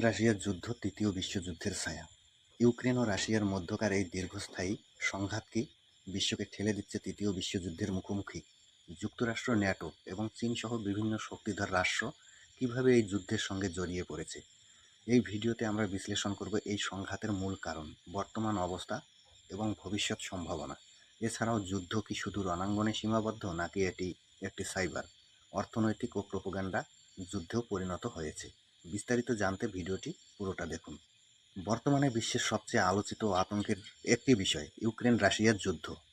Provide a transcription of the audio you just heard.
রাশিয়ার যুদ্ধ তৃতীয় বিশ্বযুদ্ধের ছায়া। ইউক্রেন ও রাশিয়ার মধ্যকার এই দীর্ঘস্থায়ী সংঘাত কি বিশ্বকে ঠেলে দিচ্ছে তৃতীয় বিশ্বযুদ্ধের মুখোমুখি? যুক্তরাষ্ট্র, ন্যাটো এবং চীনসহ বিভিন্ন শক্তিধর রাষ্ট্র কিভাবে এই যুদ্ধের সঙ্গে জড়িয়ে পড়েছে? এই ভিডিওতে আমরা বিশ্লেষণ করব এই সংঘাতের মূল কারণ, বর্তমান অবস্থা এবং ভবিষ্যৎ সম্ভাবনা। এছাড়াও যুদ্ধ কি শুধু রণাঙ্গনে সীমাবদ্ধ, নাকি এটি একটি সাইবার, অর্থনৈতিক ও প্রোপাগান্ডা যুদ্ধেও পরিণত হয়েছে? বিস্তারিত জানতে ভিডিওটি পুরোটা দেখুন। বর্তমানে বিশ্বের সবচেয়ে আলোচিত ও আতঙ্কের একটি বিষয় ইউক্রেন রাশিয়ার যুদ্ধ।